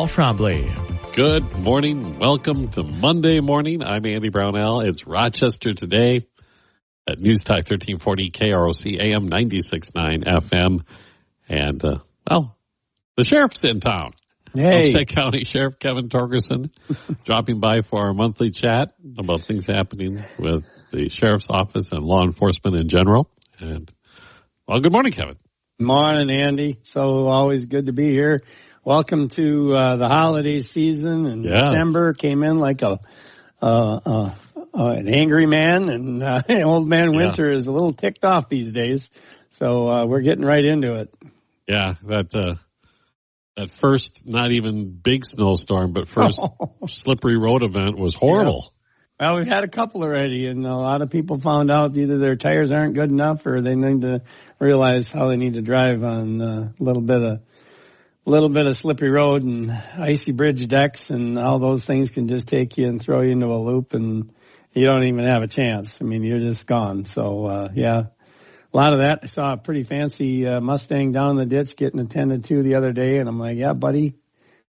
Trombley. Good morning. Welcome to Monday morning. I'm Andy Brownell. It's Rochester today at News Talk 1340 KROC AM 96.9 FM. And, the sheriff's in town. Hey. Olmsted County Sheriff Kevin Torgerson dropping by for our monthly chat about things happening with the sheriff's office and law enforcement in general. And, well, good morning, Kevin. Morning, Andy. So always good to be here. Welcome to the holiday season, and Yes. December came in like an angry man, and old man winter is a little ticked off these days. So we're getting right into it. Yeah, that first, not even big snowstorm, but first slippery road event was horrible. Yeah. Well, we've had a couple already, and a lot of people found out either their tires aren't good enough or they need to realize how they need to drive on a little bit of slippery road and icy bridge decks, and all those things can just take you and throw you into a loop, and you don't even have a chance. I mean, you're just gone. So, a lot of that. I saw a pretty fancy Mustang down in the ditch getting attended to the other day, and I'm like, yeah, buddy,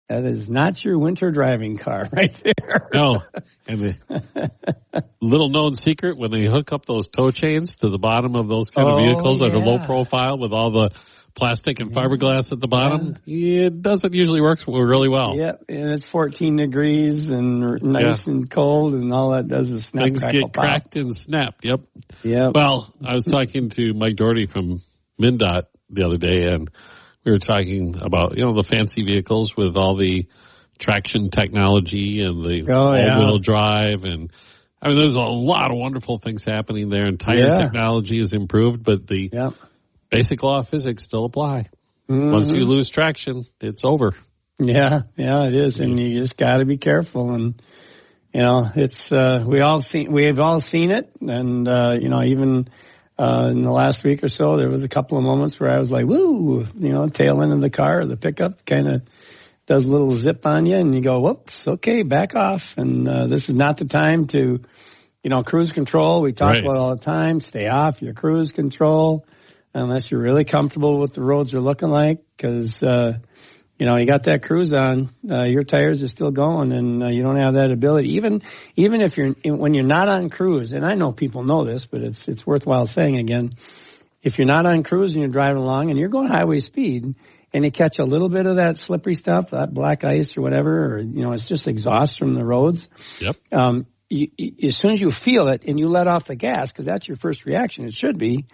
that is not your winter driving car right there. No. And the little known secret, when they hook up those tow chains to the bottom of those kind of vehicles that are low profile with all the plastic and fiberglass at the bottom, it doesn't usually work really well. Yep, and it's 14 degrees and nice and cold, and all that does is snap, things crackle, get cracked pop. and snapped. Yep. Well, I was talking to Mike Doherty from MnDOT the other day, and we were talking about, the fancy vehicles with all the traction technology and the all-wheel drive. And, I mean, there's a lot of wonderful things happening there, and tire technology has improved, but the basic law of physics still apply. Mm-hmm. Once you lose traction, it's over. Yeah, it is, and you just got to be careful. And it's we've all seen it, and even in the last week or so, there was a couple of moments where I was like, "Woo!" Tail end of the car, the pickup kind of does a little zip on you, and you go, "Whoops, okay, back off." And this is not the time to, cruise control. We talk about it all the time. Stay off your cruise control unless you're really comfortable with the roads are looking like, because, you got that cruise on, your tires are still going, and you don't have that ability. Even if when you're not on cruise, and I know people know this, but it's worthwhile saying again, if you're not on cruise and you're driving along and you're going highway speed and you catch a little bit of that slippery stuff, that black ice or whatever, or, it's just exhaust from the roads. Yep. As soon as you feel it and you let off the gas, because that's your first reaction, it should be,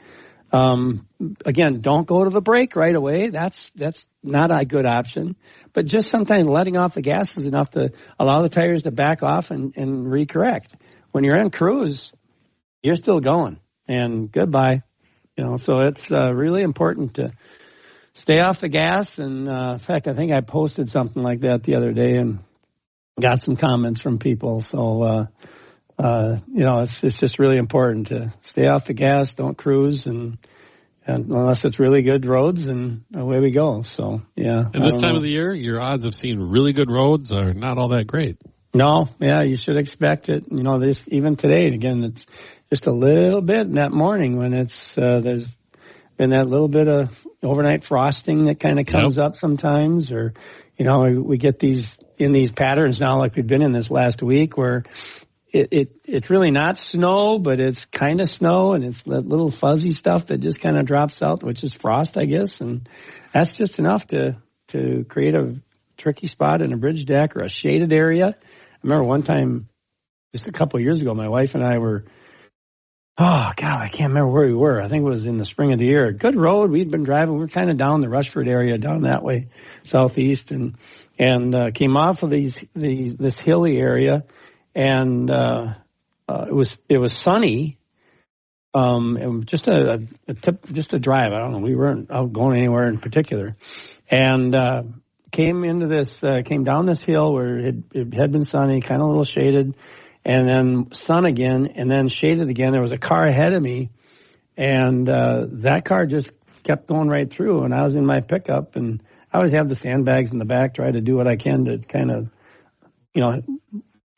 again, don't go to the brake right away. That's not a good option. But just sometimes letting off the gas is enough to allow the tires to back off and recorrect. When you're on cruise, you're still going, and goodbye. So it's really important to stay off the gas. And in fact, I think I posted something like that the other day and got some comments from people. So it's just really important to stay off the gas, don't cruise, and unless it's really good roads, and away we go. So, yeah. And this time of the year, your odds of seeing really good roads are not all that great. No, you should expect it. This even today, again, it's just a little bit in that morning when it's there's been that little bit of overnight frosting that kind of comes up sometimes, or we get these patterns now, like we've been in this last week, where it's really not snow, but it's kind of snow, and it's that little fuzzy stuff that just kind of drops out, which is frost, I guess, and that's just enough to create a tricky spot in a bridge deck or a shaded area. I remember one time, just a couple of years ago, my wife and I were, I can't remember where we were. I think it was in the spring of the year. Good road. We'd been driving. We were kind of down the Rushford area, down that way, southeast, and came off of this hilly area. And it was sunny, and just a drive. I don't know. We weren't out going anywhere in particular, and came down this hill where it had been sunny, kind of a little shaded, and then sun again, and then shaded again. There was a car ahead of me, and that car just kept going right through. And I was in my pickup, and I always have the sandbags in the back, try to do what I can to kind of,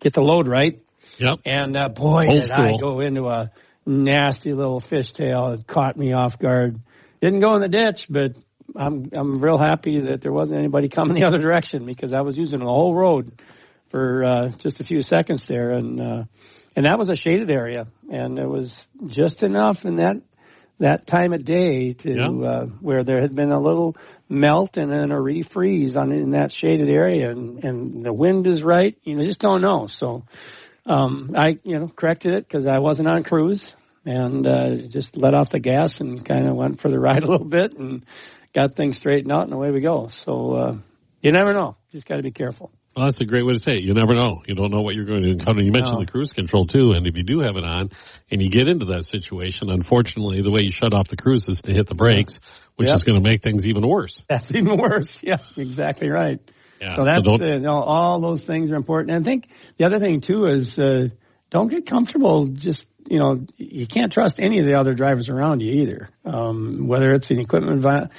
get the load right. Yep. And boy, did I go into a nasty little fishtail. It caught me off guard. Didn't go in the ditch, but I'm real happy that there wasn't anybody coming the other direction, because I was using the whole road for just a few seconds there, and that was a shaded area, and it was just enough in that time of day to where there had been a little melt and then a refreeze in that shaded area, and the wind is right. You just don't know. So I corrected it because I wasn't on cruise, and just let off the gas and kind of went for the ride a little bit and got things straightened out, and away we go. So you never know. Just got to be careful. Well, that's a great way to say it. You never know. You don't know what you're going to encounter. You mentioned the cruise control, too, and if you do have it on and you get into that situation, unfortunately, the way you shut off the cruise is to hit the brakes, which is going to make things even worse. That's even worse. Yeah, exactly right. Yeah, so that's all those things are important. And I think the other thing, too, is don't get comfortable just, you can't trust any of the other drivers around you either. Whether it's an equipment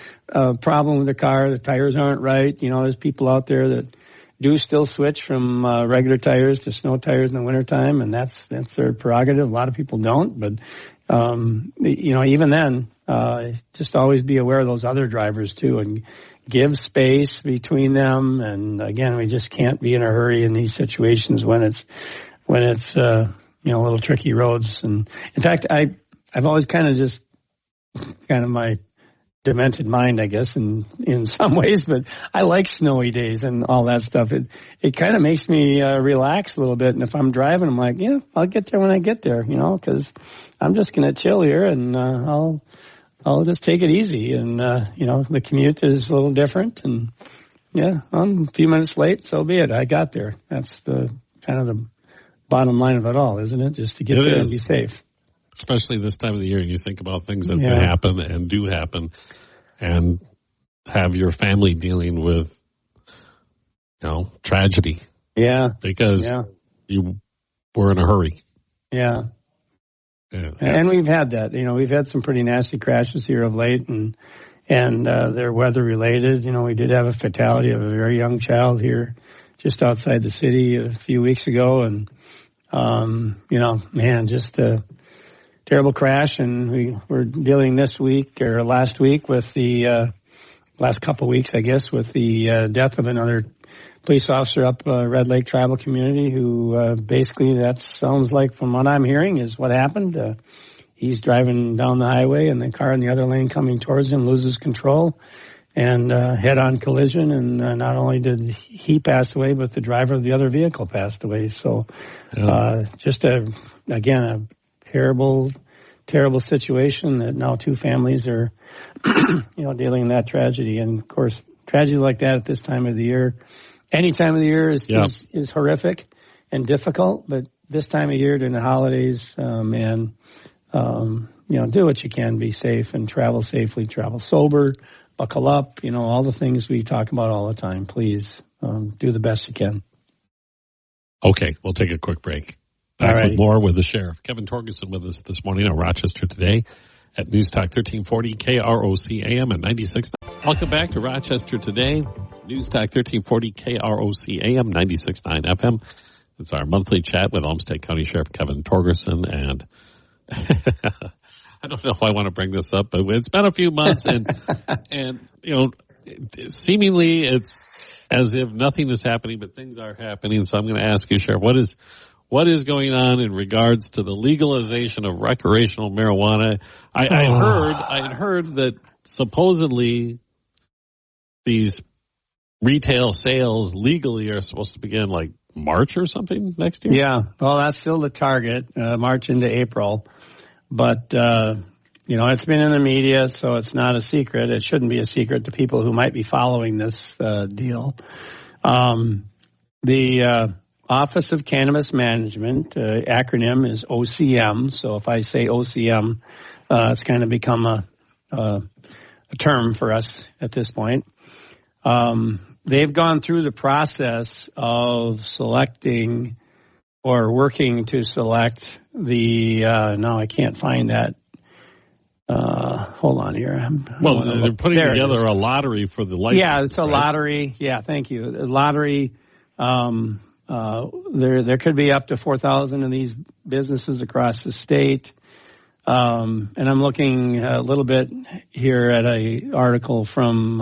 problem with the car, the tires aren't right. There's people out there that do still switch from regular tires to snow tires in the wintertime, and that's their prerogative. A lot of people don't, but even then, just always be aware of those other drivers too, and give space between them. And again, we just can't be in a hurry in these situations when it's little tricky roads. And in fact, I've always kind of my demented mind, I guess, in some ways, but I like snowy days and all that stuff. It kind of makes me relax a little bit. And if I'm driving, I'm like, I'll get there when I get there, because I'm just going to chill here, and I'll just take it easy. And the commute is a little different, and I'm a few minutes late, so be it. I got there. That's the kind of the bottom line of it all, isn't it? Just to get there and be safe. Especially this time of the year, you think about things that can happen and do happen, and have your family dealing with, tragedy. Yeah. Because you were in a hurry. Yeah. And we've had that. We've had some pretty nasty crashes here of late, and they're weather related. We did have a fatality of a very young child here just outside the city a few weeks ago, and just a terrible crash, and we were dealing last week with the last couple of weeks, I guess, with the death of another police officer up Red Lake Tribal Community, who basically, that sounds like, from what I'm hearing, is what happened. He's driving down the highway, and the car in the other lane coming towards him loses control, and head-on collision, and not only did he pass away, but the driver of the other vehicle passed away. So just a terrible situation that now two families are, dealing in that tragedy. And of course, tragedy like that at this time of the year, any time of the year is horrific and difficult. But this time of year during the holidays, do what you can, be safe and travel safely, travel sober, buckle up, all the things we talk about all the time. Please do the best you can. Okay, we'll take a quick break. Back with more with the Sheriff. Kevin Torgerson with us this morning on Rochester Today at News Talk 1340 KROC AM at 96. Welcome back to Rochester Today. News Talk 1340 KROC AM 96.9 FM. It's our monthly chat with Olmsted County Sheriff Kevin Torgerson. And I don't know if I want to bring this up, but it's been a few months, and seemingly it's as if nothing is happening, but things are happening. So I'm going to ask you, Sheriff, what is going on in regards to the legalization of recreational marijuana? I had heard that supposedly these retail sales legally are supposed to begin like March or something next year. Yeah, well, that's still the target, March into April. But it's been in the media, so it's not a secret. It shouldn't be a secret to people who might be following this deal. The Office of Cannabis Management, acronym is OCM. So if I say OCM, it's kind of become a term for us at this point. They've gone through the process of selecting or working to select the, now I can't find that. Hold on here. They're putting together a lottery for the license. Yeah, it's a lottery. Yeah, thank you. A lottery. There could be up to 4,000 of these businesses across the state. And I'm looking a little bit here at a article from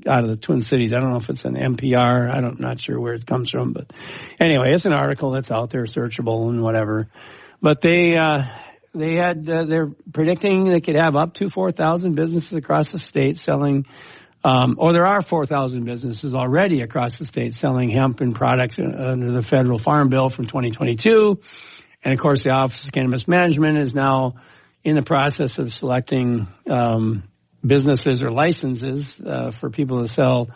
out of the Twin Cities. I don't know if it's an NPR. I'm not sure where it comes from, but anyway, it's an article that's out there, searchable and whatever. But they're predicting they could have up to 4,000 businesses across the state selling, or there are 4,000 businesses already across the state selling hemp and products under the federal farm bill from 2022. And of course, the Office of Cannabis Management is now in the process of selecting businesses or licenses for people to sell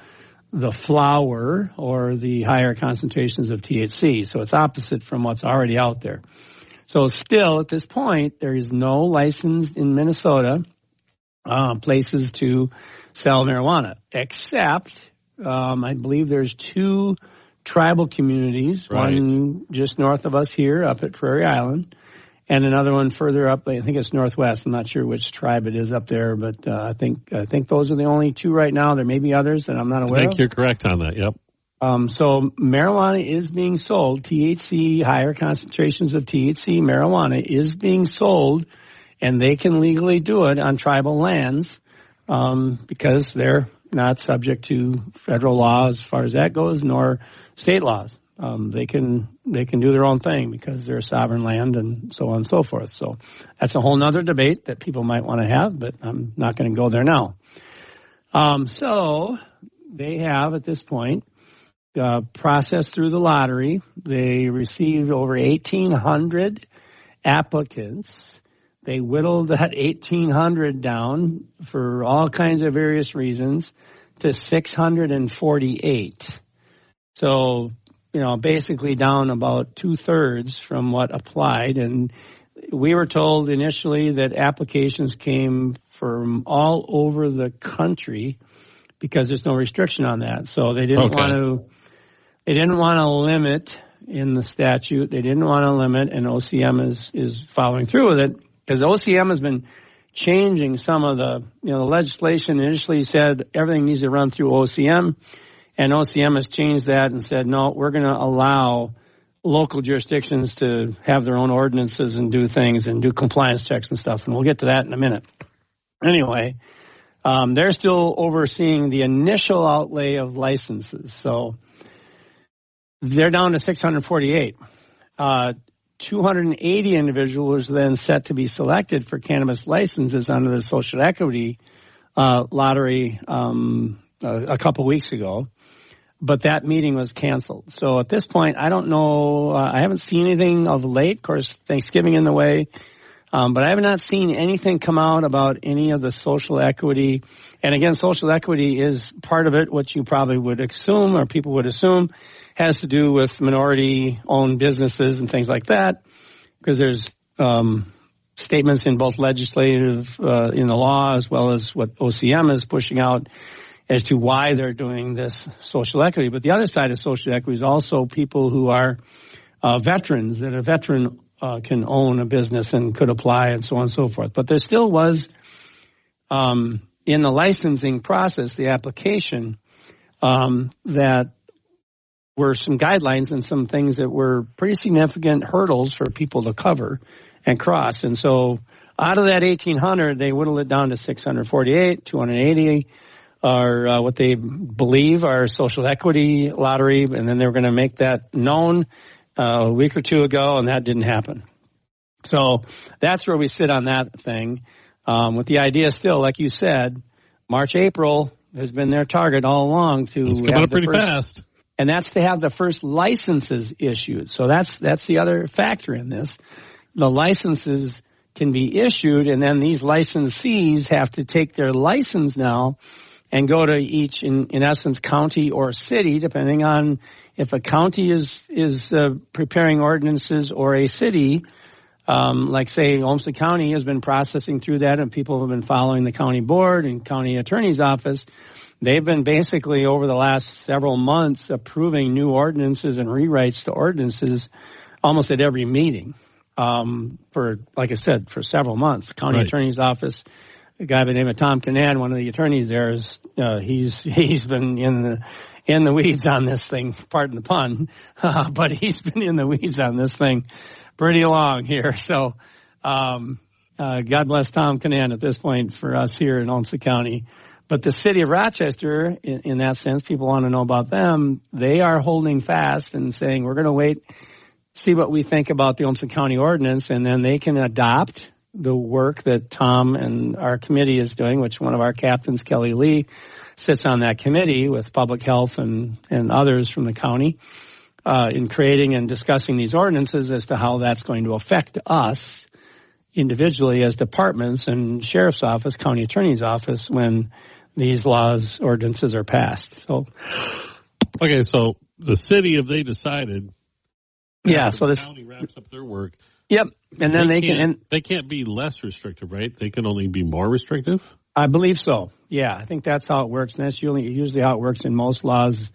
the flower or the higher concentrations of THC. So it's opposite from what's already out there. So still, at this point, there is no license in Minnesota places to sell marijuana, except I believe there's 2 tribal communities, right. One just north of us here up at Prairie Island, and another one further up. I think it's northwest. I'm not sure which tribe it is up there, but I think those are the only 2 right now. There may be others that I'm not aware of. I think you're correct on that, yep. So marijuana is being sold. THC, higher concentrations of THC marijuana is being sold, and they can legally do it on tribal lands because they're not subject to federal law as far as that goes, nor state laws. They can do their own thing because they're sovereign land and so on and so forth. So that's a whole nother debate that people might want to have, but I'm not going to go there now. So they have at this point processed through the lottery. They received over 1,800 applicants. They whittled that 1,800 down for all kinds of various reasons to 648. So, basically down about 2/3 from what applied. And we were told initially that applications came from all over the country because there's no restriction on that. So they didn't want to limit in the statute. They didn't want to limit, and OCM is following through with it because OCM has been changing some of the legislation. Initially said everything needs to run through OCM. And OCM has changed that and said, no, we're going to allow local jurisdictions to have their own ordinances and do things and do compliance checks and stuff. And we'll get to that in a minute. Anyway, they're still overseeing the initial outlay of licenses. So they're down to 648. 280 individuals were then set to be selected for cannabis licenses under the social equity lottery a couple weeks ago. But that meeting was canceled. So at this point, I don't know. I haven't seen anything of late. Of course, Thanksgiving in the way. But I have not seen anything come out about any of the social equity. And again, social equity is part of it, what you probably would assume or people would assume has to do with minority-owned businesses and things like that. Because there's statements in both legislative, in the law, as well as what OCM is pushing out as to why they're doing this social equity. But the other side of social equity is also people who are veterans, that a veteran can own a business and could apply and so on and so forth. But there still was, in the licensing process, the application, that were some guidelines and some things that were pretty significant hurdles for people to cover and cross. And so out of that 1,800, they whittled it down to 648, 280. Are what they believe are social equity lottery, and then they were going to make that known a week or 2 ago, and that didn't happen. So that's where we sit on that thing, with the idea still, like you said, March, April has been their target all along to. It's coming up pretty fast. And that's to have the first licenses issued. So that's the other factor in this. The licenses can be issued, and then these licensees have to take their license now and go to each, in essence, county or city, depending on if a county is preparing ordinances or a city, like, say, Olmsted County has been processing through that, and people have been following the county board and county attorney's office. They've been basically, over the last several months, approving new ordinances and rewrites to ordinances almost at every meeting, for, like I said, for several months. County attorney's office, a guy by the name of Tom Canan, one of the attorneys there, is he's been in the weeds on this thing. Pardon the pun, but he's been in the weeds on this thing pretty long here. So God bless Tom Canan at this point for us here in Olmsted County. But the city of Rochester, in that sense, people want to know about them. They are holding fast and saying, we're going to wait, see what we think about the Olmsted County ordinance, and then they can adopt the work that Tom and our committee is doing, which one of our captains, Kelly Lee, sits on that committee with public health and others from the county in creating and discussing these ordinances as to how that's going to affect us individually as departments and sheriff's office, county attorney's office when these laws, ordinances are passed. So, okay, so the city, if they decided, so the county wraps up their work. Yep, and then they can't be less restrictive, right? They can only be more restrictive. I believe so. Yeah, I think that's how it works, and that's usually how it works in most laws.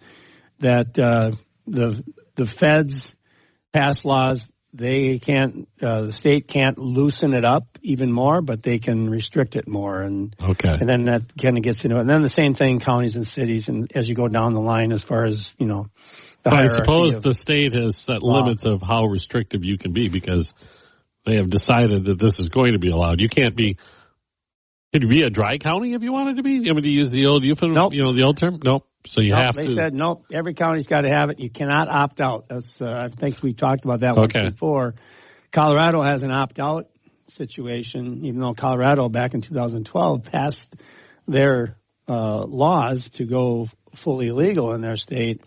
That the feds pass laws. They can't, the state can't loosen it up even more, but they can restrict it more. And then that kind of gets into it. And then the same thing, counties and cities, and as you go down the line as far as, the I suppose the state has set limits of how restrictive you can be because they have decided that this is going to be allowed. You can't be, could you be a dry county if you wanted to be? You want me to use the old euphemism, nope. The old term? Nope. So you have to. They said, nope, every county's got to have it. You cannot opt out. That's I think we talked about that once before. Colorado has an opt-out situation, even though Colorado back in 2012 passed their laws to go fully legal in their state.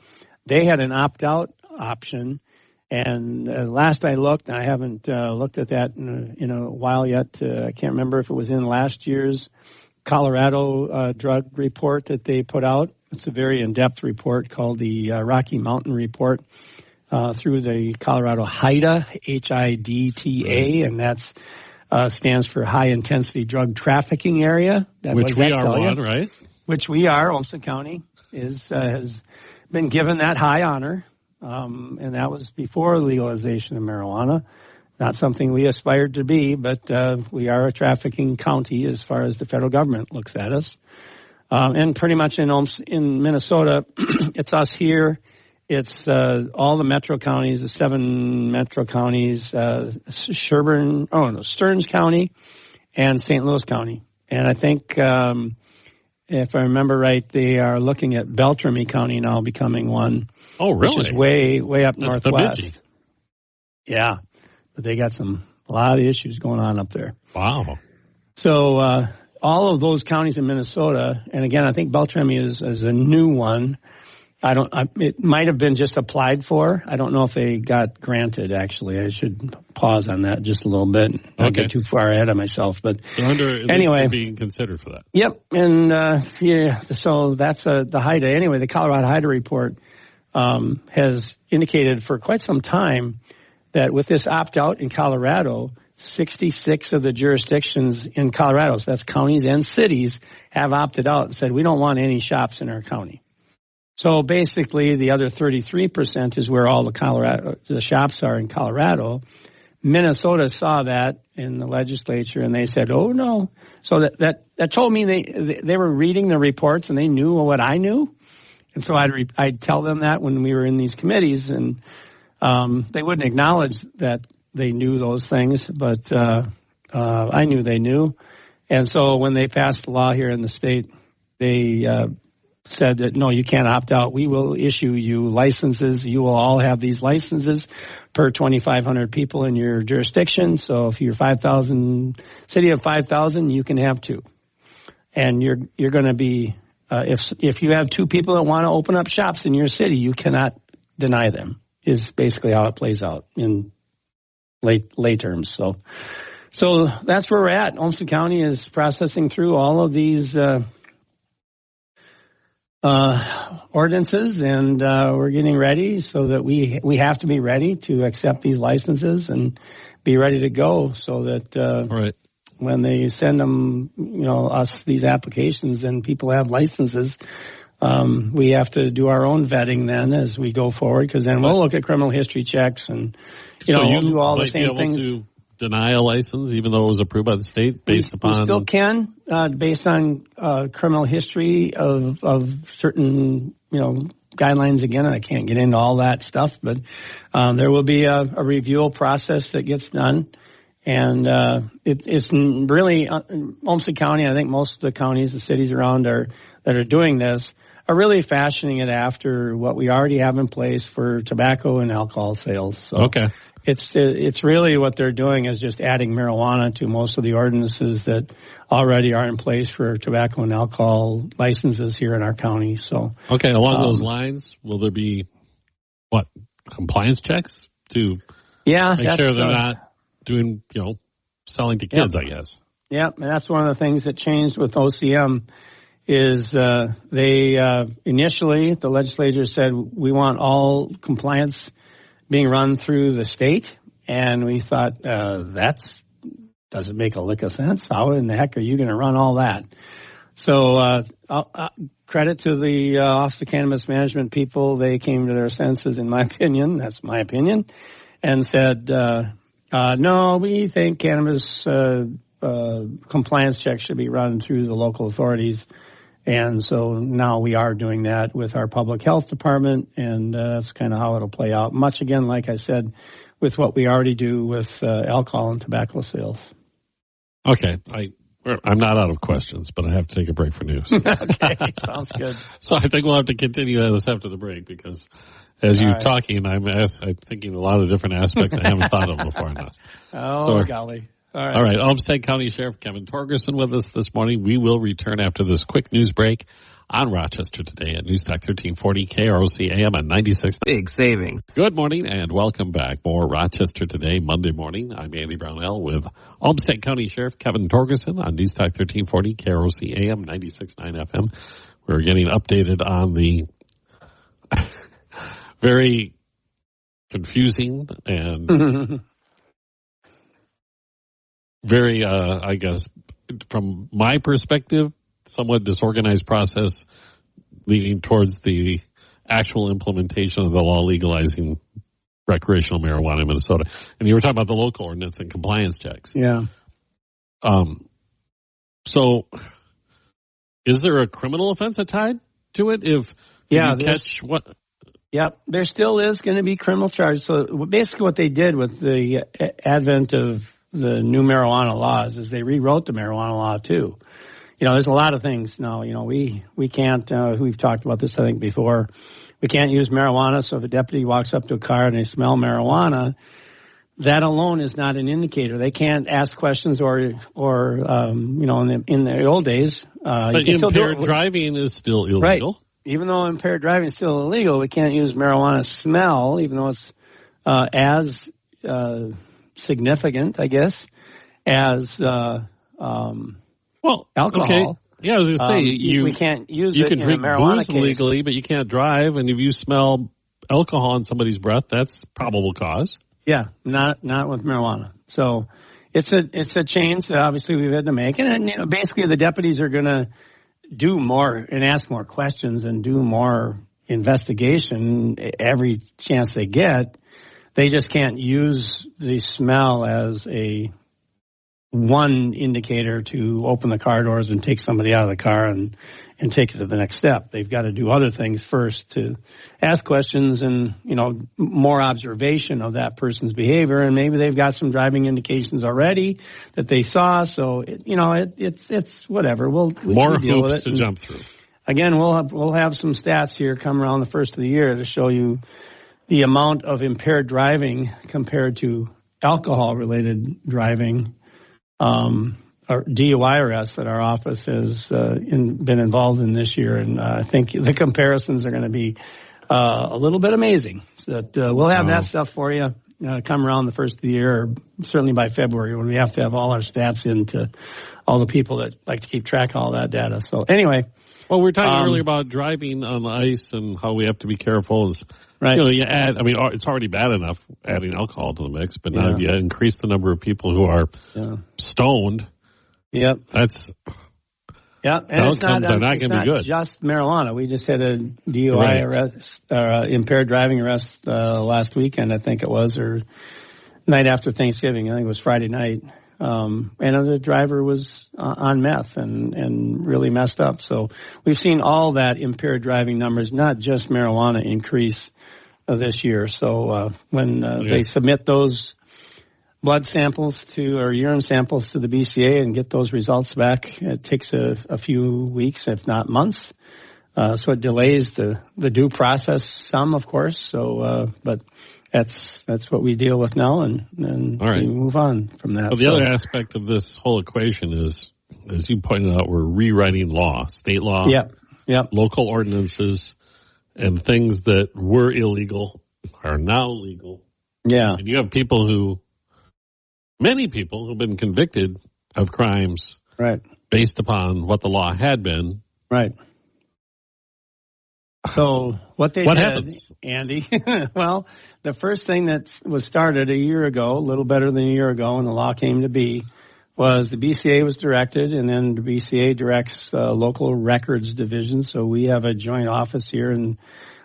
They had an opt-out option. And last I looked, and I haven't looked at that in a while yet. I can't remember if it was in last year's Colorado drug report that they put out. It's a very in-depth report called the Rocky Mountain Report through the Colorado HIDTA, H-I-D-T-A, and that's stands for High Intensity Drug Trafficking Area. Which we are one, right? Which we are. Olmsted County has been given that high honor, and that was before legalization of marijuana. Not something we aspired to be, but we are a trafficking county as far as the federal government looks at us. And pretty much in Minnesota, it's us here. It's all the metro counties, the 7 metro counties, Stearns County and St. Louis County. And I think, if I remember right, they are looking at Beltrami County now becoming one. Oh, really? Which is way up That's northwest. Bemidji. Yeah, but they got a lot of issues going on up there. Wow. So all of those counties in Minnesota, and again, I think Beltrami is a new one. It might have been just applied for. I don't know if they got granted, actually. I should pause on that just a little bit. Not get too far ahead of myself. But anyway, being considered for that. Yep. And, so that's the HIDTA. Anyway, the Colorado HIDTA report has indicated for quite some time that with this opt-out in Colorado, 66 of the jurisdictions in Colorado, so that's counties and cities, have opted out and said, we don't want any shops in our county. So basically, the other 33% is where all the shops are in Colorado. Minnesota saw that in the legislature, and they said, "Oh no!" So that told me they were reading the reports and they knew what I knew, and so I'd tell them that when we were in these committees, and they wouldn't acknowledge that they knew those things, but I knew they knew, and so when they passed the law here in the state, they said that, no, you can't opt out. We will issue you licenses. You will all have these licenses per 2,500 people in your jurisdiction. So if you're 5,000, city of 5,000, you can have 2. And you're going to be, if you have 2 people that want to open up shops in your city, you cannot deny them, is basically how it plays out in lay terms. So that's where we're at. Olmsted County is processing through all of these ordinances, and we're getting ready so that we have to be ready to accept these licenses and be ready to go so that when they send them, us these applications and people have licenses, we have to do our own vetting then as we go forward, because then we'll look at criminal history checks and we'll do all the same things. To deny a license even though it was approved by the state based upon... We still can, based on criminal history of certain, guidelines. Again, I can't get into all that stuff, but there will be a review process that gets done. And it's really Olmsted County. I think most of the counties, the cities around that are doing this are really fashioning it after what we already have in place for tobacco and alcohol sales. So okay. It's really what they're doing is just adding marijuana to most of the ordinances that already are in place for tobacco and alcohol licenses here in our county. So okay, along those lines, will there be compliance checks to make sure they're not doing selling to kids? Yep. I guess. Yeah, and that's one of the things that changed with OCM. Is they initially, the legislature said, we want all compliance being run through the state. And we thought, that doesn't make a lick of sense. How in the heck are you going to run all that? So credit to the Office of Cannabis Management people. They came to their senses, in my opinion. That's my opinion. And said, no, we think cannabis compliance checks should be run through the local authorities. And so now we are doing that with our public health department, and that's kind of how it'll play out. Much, again, like I said, with what we already do with alcohol and tobacco sales. Okay. I'm not out of questions, but I have to take a break for news. Okay, sounds good. So I think we'll have to continue this after the break because as you're talking, I'm thinking a lot of different aspects I haven't thought of before enough. Golly. All right. Olmsted County Sheriff Kevin Torgerson with us this morning. We will return after this quick news break on Rochester Today at News Talk 1340 KROC AM on 96. Big savings. Good morning and welcome back. More Rochester Today Monday morning. I'm Andy Brownell with Olmsted County Sheriff Kevin Torgerson on News Talk 1340 KROC AM 96.9 FM. We're getting updated on the very confusing and very, I guess, from my perspective, somewhat disorganized process leading towards the actual implementation of the law legalizing recreational marijuana in Minnesota. And you were talking about the local ordinance and compliance checks. Yeah. So is there a criminal offense tied to it if you catch what? Yep, there still is going to be criminal charges. So basically what they did with the advent of the new marijuana laws is they rewrote the marijuana law too. There's a lot of things now. We can't, we've talked about this I think before, we can't use marijuana. So if a deputy walks up to a car and they smell marijuana, that alone is not an indicator. They can't ask questions or in the old days. But impaired driving is still illegal. Right. Even though impaired driving is still illegal, we can't use marijuana smell, even though it's as significant, I guess, as alcohol. Okay. Yeah, I was going to say we can't use you it can in drink a marijuana booze case. legally, but you can't drive. And if you smell alcohol in somebody's breath, that's probable cause. Yeah, not with marijuana. So it's a change that obviously we've had to make, and basically the deputies are going to do more and ask more questions and do more investigation every chance they get. They just can't use the smell as a one indicator to open the car doors and take somebody out of the car and take it to the next step. They've got to do other things first to ask questions and, more observation of that person's behavior. And maybe they've got some driving indications already that they saw. So, it's whatever. We'll more deal hoops with it. to jump through. Again, we'll have some stats here come around the first of the year to show you the amount of impaired driving compared to alcohol-related driving, or DUI arrests that our office has been involved in this year. And I think the comparisons are going to be a little bit amazing. So that, we'll have that stuff for you come around the first of the year, or certainly by February, when we have to have all our stats into all the people that like to keep track of all that data. So anyway. Well, we were talking earlier about driving on the ice and how we have to be careful. Right. You add, it's already bad enough adding alcohol to the mix, but now if you increase the number of people who are stoned, and it's not going to be good. Just marijuana. We just had a DUI arrest, impaired driving arrest last weekend, I think it was, or night after Thanksgiving. I think it was Friday night. And the driver was on meth and really messed up. So we've seen all that impaired driving numbers, not just marijuana, increase this year. So when they submit those blood samples or urine samples to the BCA and get those results back. It takes a few weeks, if not months. So it delays the due process some, of course. So, but that's what we deal with now, and we move on from that. Well, the other aspect of this whole equation is, as you pointed out, we're rewriting law, state law, local ordinances, and things that were illegal are now legal. Yeah. And you have many people who've been convicted of crimes based upon what the law had been. Right. So what happens? Andy? Well, the first thing that was started a year ago, a little better than a year ago, when the law came to be, was the BCA was directed, and then the BCA directs local records division. So we have a joint office here in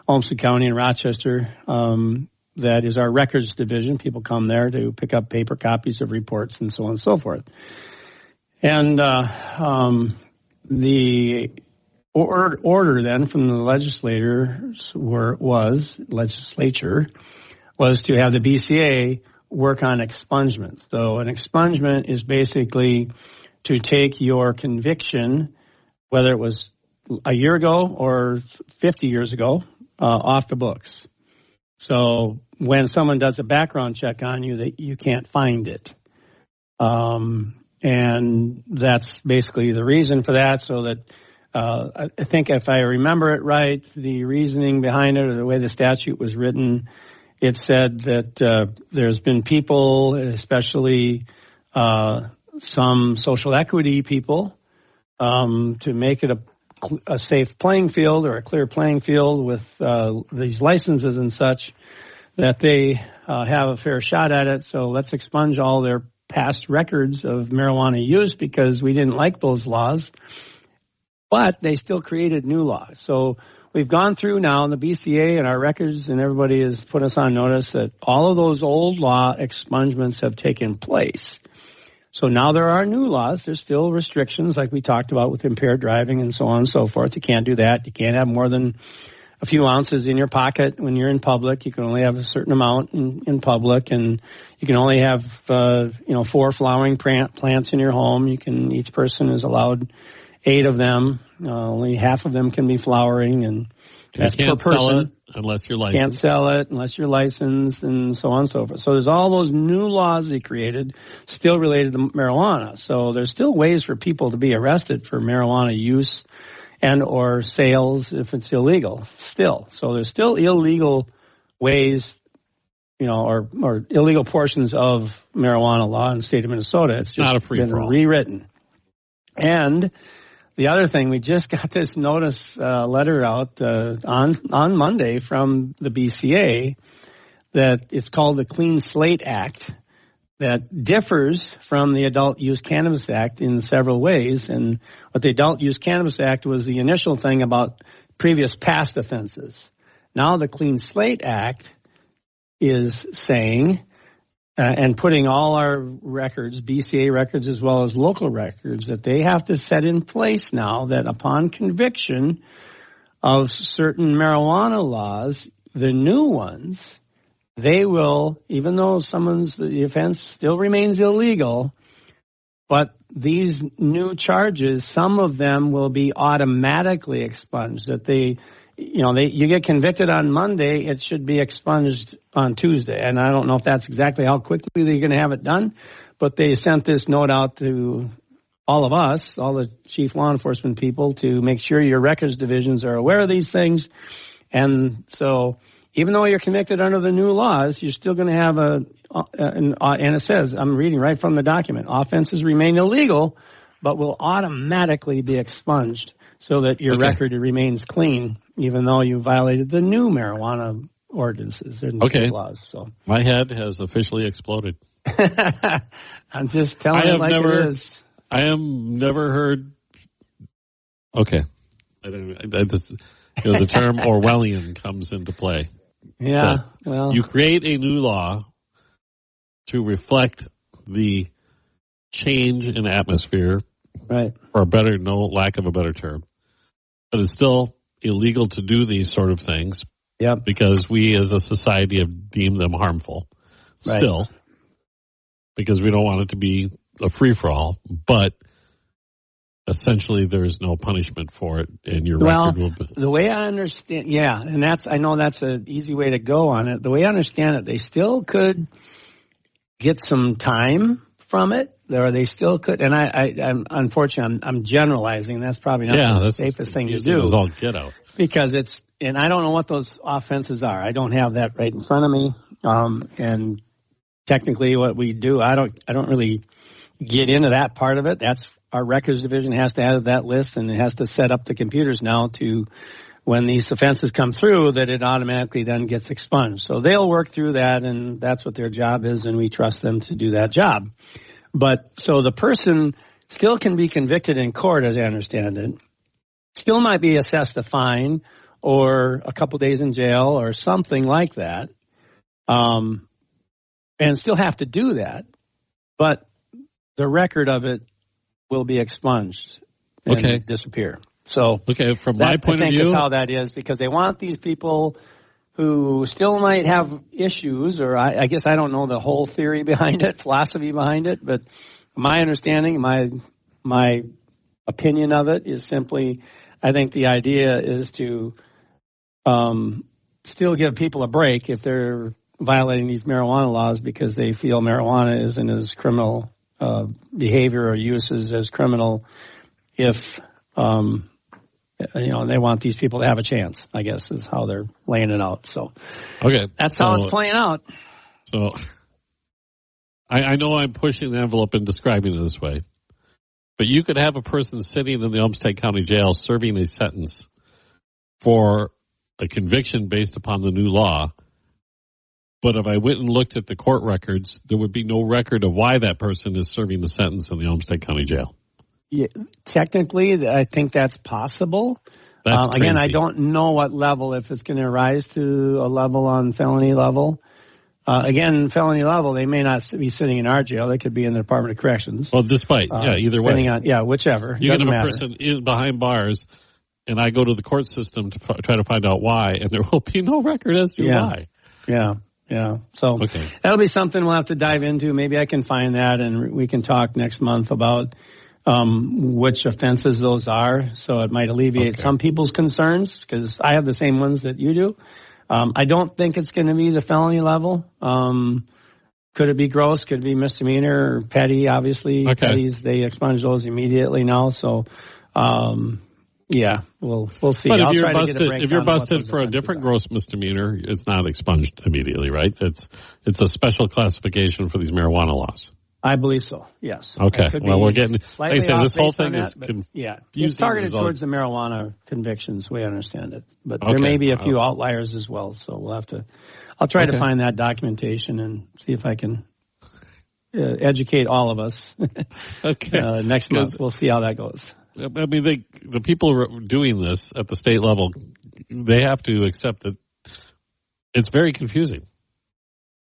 Olmsted County in Rochester. That is our records division. People come there to pick up paper copies of reports and so on and so forth. And the order then from the legislature was to have the BCA work on expungement. So an expungement is basically to take your conviction, whether it was a year ago or 50 years ago, off the books. So when someone does a background check on you, that you can't find it. And that's basically the reason for that, so that I think if I remember it right, the reasoning behind it, or the way the statute was written, it said that there's been people, especially some social equity people, to make it a safe playing field or a clear playing field with these licenses and such, that they have a fair shot at it. So let's expunge all their past records of marijuana use, because we didn't like those laws, but they still created new laws. So we've gone through now, and the BCA and our records and everybody has put us on notice that all of those old law expungements have taken place. So now there are new laws. There's still restrictions, like we talked about with impaired driving and so on and so forth. You can't do that. You can't have more than a few ounces in your pocket when you're in public. You can only have a certain amount in public, and you can only have 4 flowering plants in your home. Each person is allowed 8 of them. Only half of them can be flowering, and that's per person. Sell it unless you're licensed. Can't sell it unless you're licensed, and so on and so forth. So there's all those new laws they created, still related to marijuana. So there's still ways for people to be arrested for marijuana use and or sales if it's illegal still. So there's still illegal ways, or illegal portions of marijuana law in the state of Minnesota. It's just not a free-for-all. Been rewritten. And the other thing, we just got this notice letter out on Monday from the BCA that it's called the Clean Slate Act, that differs from the Adult Use Cannabis Act in several ways. And what the Adult Use Cannabis Act was the initial thing about previous past offenses. Now the Clean Slate Act is saying, and putting all our records, BCA records as well as local records, that they have to set in place now that upon conviction of certain marijuana laws, the new ones, they will, even though the offense still remains illegal, but these new charges, some of them will be automatically expunged. That you get convicted on Monday, it should be expunged on Tuesday. And I don't know if that's exactly how quickly they're going to have it done, but they sent this note out to all of us, all the chief law enforcement people, to make sure your records divisions are aware of these things. And so even though you're convicted under the new laws, you're still going to have and it says, I'm reading right from the document, offenses remain illegal, but will automatically be expunged so that your record remains clean, even though you violated the new marijuana ordinances and laws. So my head has officially exploded. I'm just telling you like it is. I have never heard. Okay. The term Orwellian comes into play. Yeah. But well, you create a new law to reflect the change in atmosphere, right? For lack of a better term, but it's still illegal to do these sort of things. Yep. Because we as a society have deemed them harmful. Right. Still. because we don't want it to be a free-for-all, but essentially there's no punishment for it, and your record will be... The way I understand, and I know that's an easy way to go on it. The way I understand it, they still could get some time from it, or they still could, and I'm unfortunately, I'm generalizing. That's probably not the safest thing to do. All get out. Because and I don't know what those offenses are. I don't have that right in front of me. And technically what we do, I don't really get into that part of it. That's our records division has to have that list, and it has to set up the computers now to, when these offenses come through, that it automatically then gets expunged. So they'll work through that, and that's what their job is, and we trust them to do that job. But so the person still can be convicted in court, as I understand it, still might be assessed a fine or a couple days in jail or something like that, and still have to do that. But the record of it will be expunged and disappear. So from my point of view, is how that is, because they want these people who still might have issues, or I guess I don't know the whole theory behind it, philosophy behind it, but my understanding, my opinion of it is simply, I think the idea is to still give people a break if they're violating these marijuana laws because they feel marijuana isn't as criminal behavior or uses as criminal, if they want these people to have a chance, I guess, is how they're laying it out. So that's how it's playing out. So I know I'm pushing the envelope and describing it this way, but you could have a person sitting in the Olmsted County Jail serving a sentence for a conviction based upon the new law. But if I went and looked at the court records, there would be no record of why that person is serving the sentence in the Olmsted County Jail. Yeah, technically, I think that's possible. Again, I don't know what level, if it's going to rise to a level on felony level. Again, felony level, they may not be sitting in our jail. They could be in the Department of Corrections. Well, despite, either way. Whichever. You can have a person behind bars, and I go to the court system to try to find out why, and there will be no record as to why. Yeah. So that'll be something we'll have to dive into. Maybe I can find that, and we can talk next month about which offenses those are. So it might alleviate some people's concerns, because I have the same ones that you do. I don't think it's going to be the felony level. Could it be gross? Could it be misdemeanor or petty? Obviously, petties, they expunge those immediately now. So, we'll see. But if you're busted for a different gross misdemeanor, it's not expunged immediately, right? It's a special classification for these marijuana laws. I believe so, yes. Okay. Well, we're getting, like I say, this whole thing is confusing. It's targeted towards the marijuana convictions, we understand it. But there may be a few outliers as well, so I'll try to find that documentation and see if I can educate all of us. Next month, we'll see how that goes. I mean, the people doing this at the state level, they have to accept that it's very confusing.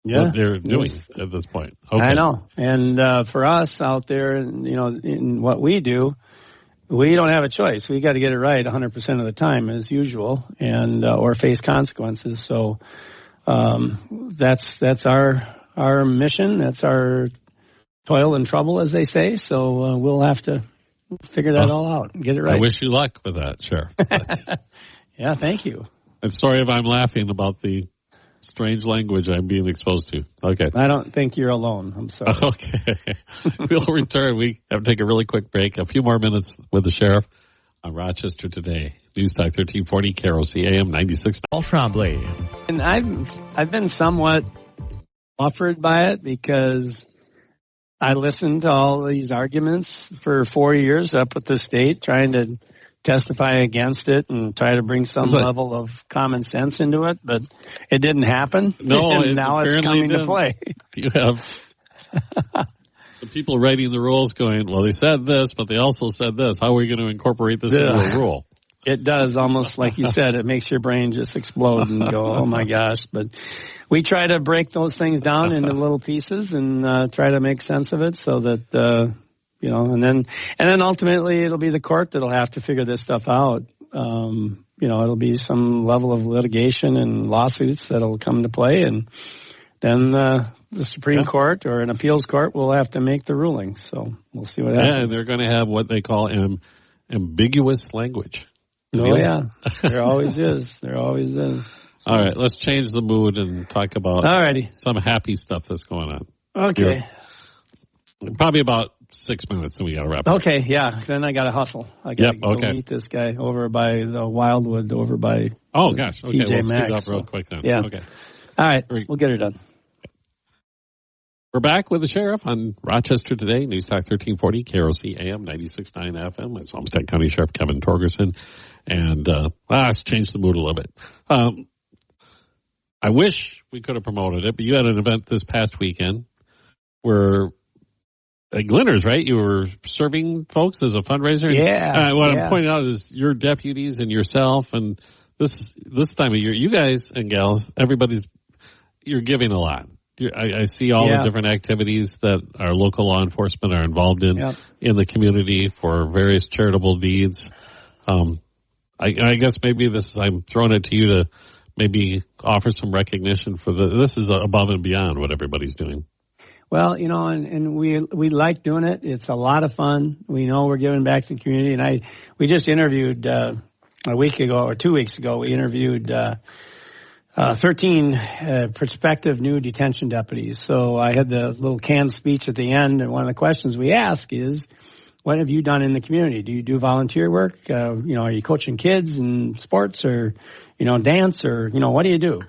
What they're doing at this point. I know. And for us out there, in what we do, we don't have a choice. We got to get it right 100% of the time, as usual, and or face consequences. So that's our mission. That's our toil and trouble, as they say. So we'll have to figure that all out and get it right. I wish you luck with that, Sheriff. Yeah, thank you. I'm sorry if I'm laughing about the strange language I'm being exposed to. Okay. I don't think you're alone. I'm sorry. Okay. We'll return. We have to take a really quick break. A few more minutes with the Sheriff on Rochester Today. News Talk 1340, KROC AM 96. Paul Trombley. And I've been somewhat offered by it, because I listened to all these arguments for 4 years up at the state, trying to testify against it and try to bring some level of common sense into it, but it didn't happen. No, and now it's coming to play. You have the people writing the rules going, well, they said this, but they also said this. How are we going to incorporate this into a rule? It does, almost like you said. It makes your brain just explode and go, oh my gosh. But we try to break those things down into little pieces and try to make sense of it, so that and then ultimately it'll be the court that'll have to figure this stuff out. It'll be some level of litigation and lawsuits that'll come into play, and then the Supreme Court or an appeals court will have to make the ruling. So we'll see what happens. Yeah, and they're going to have what they call ambiguous language. There always is. There always is. All right, let's change the mood and talk about some happy stuff that's going on. Okay. Probably about 6 minutes, and we got to wrap up. Okay, yeah. Then I got to hustle. I got to go meet this guy over by the Wildwood, over by Oh, gosh. Okay, TJ we'll Maxx, speed up real quick then. Yeah. Okay. All right, we'll get her done. We're back with the Sheriff on Rochester Today, News Talk 1340, KROC AM 96.9 FM. It's Olmsted County Sheriff Kevin Torgerson. And let's change the mood a little bit. I wish we could have promoted it, but you had an event this past weekend where at Glinner's, right? You were serving folks as a fundraiser. Yeah. I'm pointing out is your deputies and yourself, and this time of year, you guys and gals, you're giving a lot. I see all the different activities that our local law enforcement are involved in the community for various charitable deeds. I guess maybe I'm throwing it to you to maybe offer some recognition for this is above and beyond what everybody's doing. Well, and we like doing it. It's a lot of fun. We know we're giving back to the community, and we just interviewed a week ago or 2 weeks ago. We interviewed 13 prospective new detention deputies. So I had the little canned speech at the end, and one of the questions we ask is, what have you done in the community? Do you do volunteer work? Are you coaching kids in sports or, dance or, what do you do?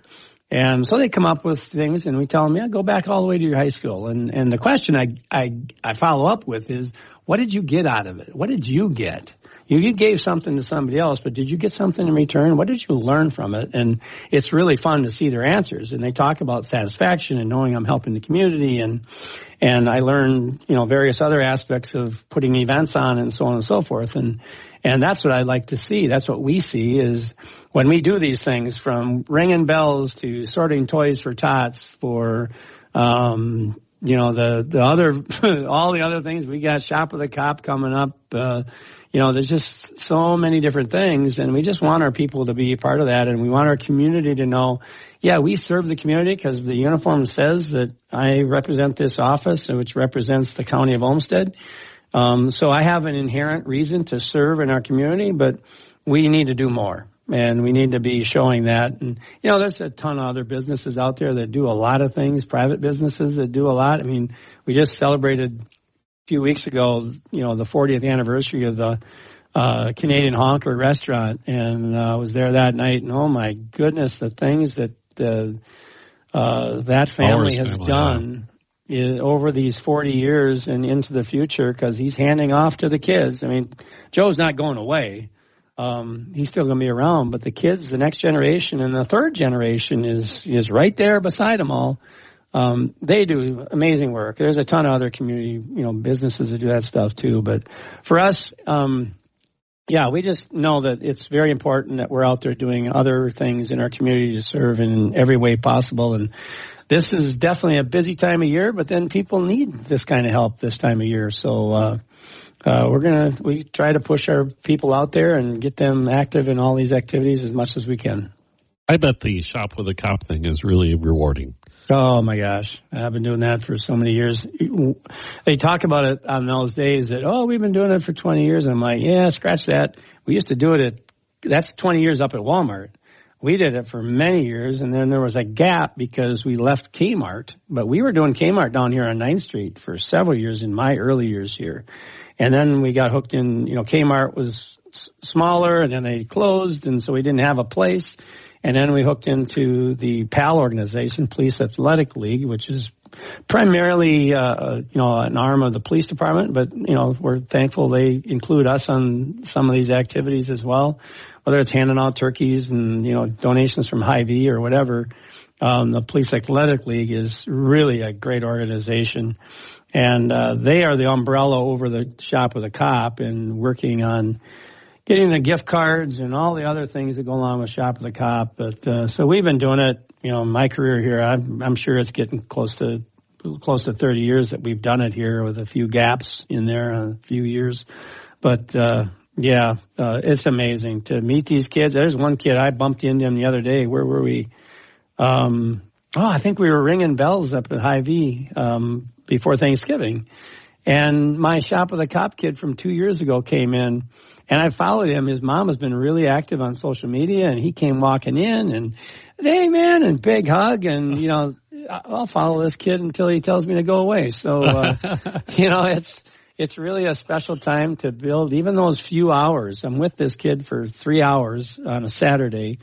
And so they come up with things, and we tell them, go back all the way to your high school. And the question I follow up with is, what did you get out of it? What did you get? You gave something to somebody else, but did you get something in return? What did you learn from it? And it's really fun to see their answers. And they talk about satisfaction and knowing I'm helping the community. And I learned, various other aspects of putting events on and so on and so forth. And that's what I like to see. That's what we see is when we do these things, from ringing bells to sorting toys for tots for, the other, all the other things. We got Shop with a Cop coming up. There's just so many different things, and we just want our people to be a part of that, and we want our community to know, we serve the community because the uniform says that I represent this office, which represents the county of Olmsted. So I have an inherent reason to serve in our community, but we need to do more, and we need to be showing that. And, there's a ton of other businesses out there that do a lot of things, private businesses that do a lot. I mean, we just celebrated few weeks ago, the 40th anniversary of the Canadian Honker restaurant, and I was there that night, and oh my goodness, the things that that family has done over these 40 years and into the future, because he's handing off to the kids. I mean, Joe's not going away. He's still going to be around, but the kids, the next generation and the third generation is right there beside them all. They do amazing work. There's a ton of other community, businesses that do that stuff too. But for us, we just know that it's very important that we're out there doing other things in our community to serve in every way possible. And this is definitely a busy time of year, but then people need this kind of help this time of year. So, we try to push our people out there and get them active in all these activities as much as we can. I bet the Shop with a Cop thing is really rewarding. Oh, my gosh. I've been doing that for so many years. They talk about it on those days that, we've been doing it for 20 years. And I'm like, scratch that. We used to do it that's 20 years up at Walmart. We did it for many years, and then there was a gap because we left Kmart. But we were doing Kmart down here on 9th Street for several years in my early years here. And then we got hooked in, Kmart was smaller, and then they closed, and so we didn't have a place. And then we hooked into the PAL organization, Police Athletic League, which is primarily, an arm of the police department. But, we're thankful they include us on some of these activities as well, whether it's handing out turkeys and, donations from Hy-Vee or whatever. The Police Athletic League is really a great organization. And they are the umbrella over the Shop with a Cop and working on getting the gift cards and all the other things that go along with Shop with a Cop. But so we've been doing it, my career here. I'm sure it's getting close to 30 years that we've done it here, with a few gaps in there, a few years. But it's amazing to meet these kids. There's one kid I bumped into him the other day. Where were we? Oh, I think we were ringing bells up at Hy-Vee before Thanksgiving. And my Shop with a Cop kid from 2 years ago came in, and I followed him. His mom has been really active on social media, and he came walking in, and, hey, man, and big hug, and, you know, I'll follow this kid until he tells me to go away. So, you know, it's really a special time to build, even those few hours. I'm with this kid for 3 hours on a Saturday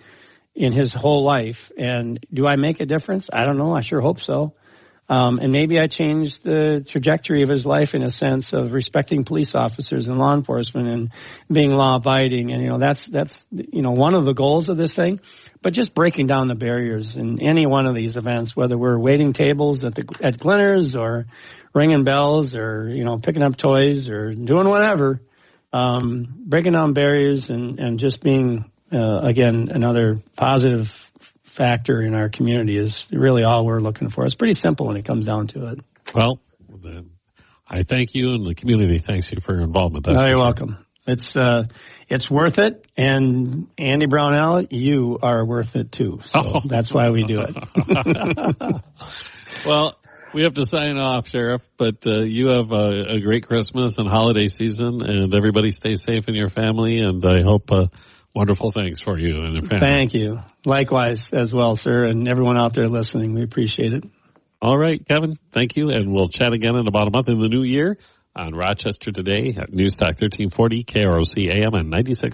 in his whole life. And do I make a difference? I don't know. I sure hope so. And maybe I changed the trajectory of his life in a sense of respecting police officers and law enforcement and being law abiding. And, you know, that's, you know, one of the goals of this thing, but just breaking down the barriers in any one of these events, whether we're waiting tables at Glenner's or ringing bells or, you know, picking up toys or doing whatever, breaking down barriers and just being, again, another positive factor in our community is really all we're looking for. It's pretty simple when it comes down to it. Well, I thank you, and the community thanks you for your involvement. You're welcome. It's worth it, and Andy Brownell, you are worth it too. So that's why we do it. Well, we have to sign off, Sheriff, but you have a great Christmas and holiday season, and everybody stay safe in your family, and I hope wonderful things for you and your family. Thank you. Likewise as well, sir, and everyone out there listening. We appreciate it. All right, Kevin, thank you, and we'll chat again in about a month in the new year on Rochester Today at News Talk 1340, KROC AM and 96.